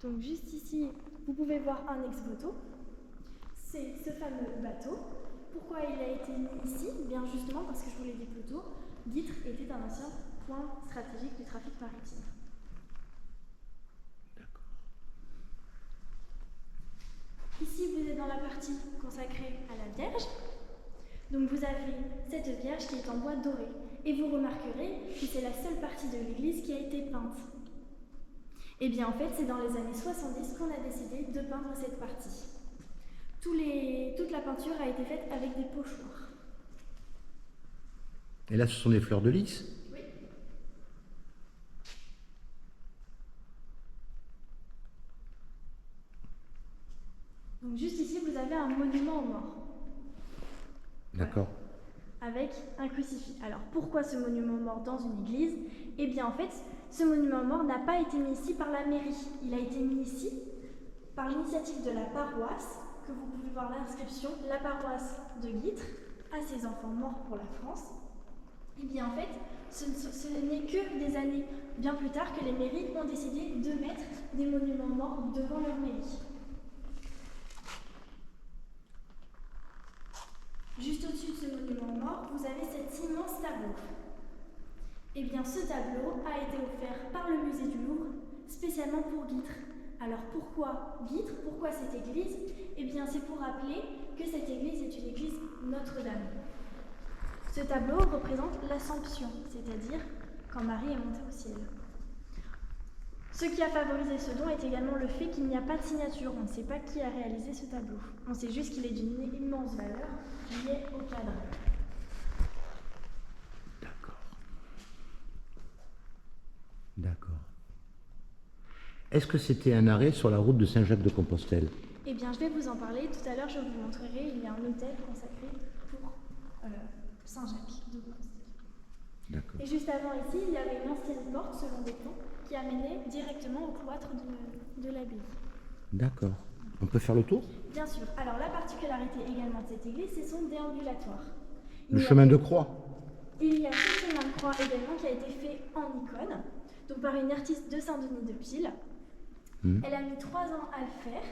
Donc juste ici, vous pouvez voir un ex-voto. C'est ce fameux bateau. Pourquoi il a été mis ici? Bien justement parce que je vous l'ai dit plus tôt, Guîtres était un ancien point stratégique du trafic maritime. Ici, vous êtes dans la partie consacrée à la Vierge. Donc vous avez cette Vierge qui est en bois doré. Et vous remarquerez que c'est la seule partie de l'église qui a été peinte. Et bien en fait, c'est dans les années 70 qu'on a décidé de peindre cette partie. Toute la peinture a été faite avec des pochoirs. Et là, ce sont des fleurs de lys? Oui. Donc juste ici, vous avez un monument aux morts. D'accord. Avec un crucifix. Alors pourquoi ce monument aux morts dans une église? Eh bien en fait, ce monument aux morts n'a pas été mis ici par la mairie. Il a été mis ici par l'initiative de la paroisse, que vous pouvez voir l'inscription, la paroisse de Guîtres, à ses enfants morts pour la France. Eh bien en fait, ce n'est que des années bien plus tard que les mairies ont décidé de mettre des monuments morts devant leur mairie. Juste au-dessus de ce monument mort, vous avez cet immense tableau. Eh bien, ce tableau a été offert par le musée du Louvre, spécialement pour Guîtres. Alors pourquoi Guîtres? Pourquoi cette église? Eh bien, c'est pour rappeler que cette église est une église Notre-Dame. Ce tableau représente l'Assomption, c'est-à-dire quand Marie est montée au ciel. Ce qui a favorisé ce don est également le fait qu'il n'y a pas de signature. On ne sait pas qui a réalisé ce tableau. On sait juste qu'il est d'une immense valeur liée au cadre. D'accord. D'accord. Est-ce que c'était un arrêt sur la route de Saint-Jacques-de-Compostelle? Eh bien, je vais vous en parler. Tout à l'heure, je vous montrerai, il y a un hôtel consacré pour Saint-Jacques-de-Compostelle. D'accord. Et juste avant ici, il y avait une ancienne porte, selon des plans, qui amenait directement au cloître de l'abbaye. D'accord. On peut faire le tour? Bien sûr. Alors, la particularité également de cette église, c'est son déambulatoire. Le chemin de croix? Il y a ce chemin de croix également qui a été fait en icône, donc par une artiste de Saint-Denis de Pile. Elle a mis 3 ans à le faire,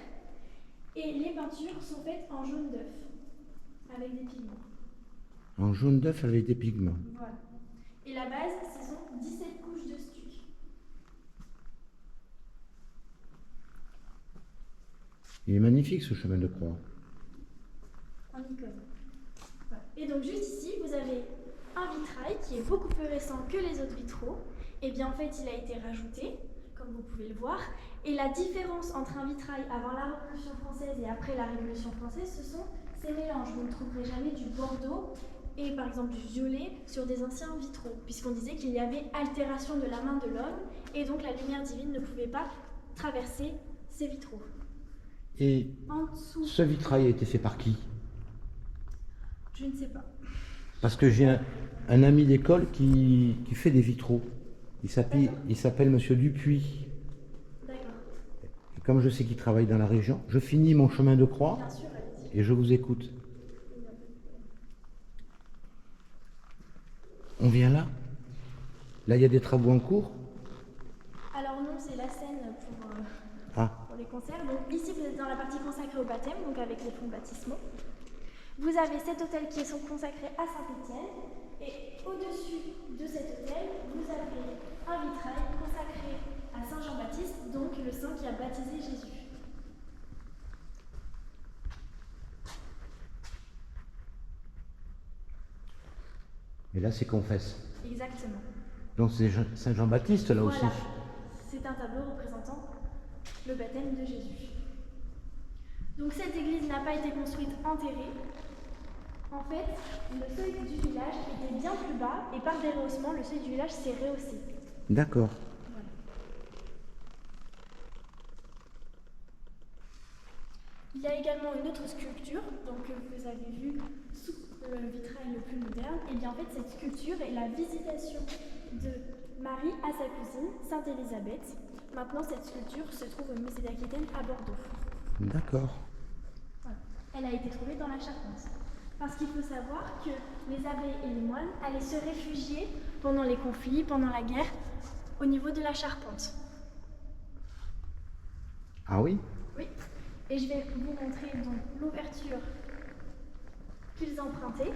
et les peintures sont faites en jaune d'œuf, avec des pigments. En jaune d'œuf avec des pigments. Voilà. Et la base, ce sont 17 couches de stuc. Il est magnifique ce chemin de croix. En icône. Voilà. Et donc juste ici, vous avez un vitrail qui est beaucoup plus récent que les autres vitraux. Et bien en fait, il a été rajouté, comme vous pouvez le voir. Et la différence entre un vitrail avant la Révolution française et après la Révolution française, ce sont ces mélanges. Vous ne trouverez jamais du bordeaux et par exemple du violet sur des anciens vitraux, puisqu'on disait qu'il y avait altération de la main de l'homme, et donc la lumière divine ne pouvait pas traverser ces vitraux. Et En dessous, ce vitrail a été fait par qui? je ne sais pas. Parce que j'ai un ami d'école qui fait des vitraux. Il s'appelle Monsieur Dupuis. D'accord. Et comme je sais qu'il travaille dans la région, je finis mon chemin de croix Bien sûr, allez-y. et je vous écoute. On vient là? Là, il y a des travaux en cours? Alors non, c'est la scène Ah, pour les concerts. Donc ici, vous êtes dans la partie consacrée au baptême, donc avec les fonts baptismaux. Vous avez cet hôtel qui est consacré à Saint-Étienne, et au-dessus de cet hôtel, vous avez un vitrail consacré à Saint Jean-Baptiste, donc le saint qui a baptisé Jésus. et là, c'est confesse. Exactement. Donc c'est Saint Jean-Baptiste là Voilà. aussi. C'est un tableau représentant le baptême de Jésus. Donc cette église n'a pas été construite enterrée. En fait, le seuil du village était bien plus bas et par des rehaussements, le seuil du village s'est rehaussé. D'accord. Voilà. Il y a également une autre sculpture, donc que vous avez vue sous le vitrail le plus moderne. Et bien en fait, cette sculpture est la visitation de Marie à sa cousine, Sainte Élisabeth. Maintenant, cette sculpture se trouve au musée d'Aquitaine à Bordeaux. D'accord. Voilà. Elle a été trouvée dans la Charpente. Parce qu'il faut savoir que les abbés et les moines allaient se réfugier pendant les conflits, pendant la guerre, au niveau de la Charpente. Ah oui? Oui. Et je vais vous montrer donc l'ouverture qu'ils empruntaient.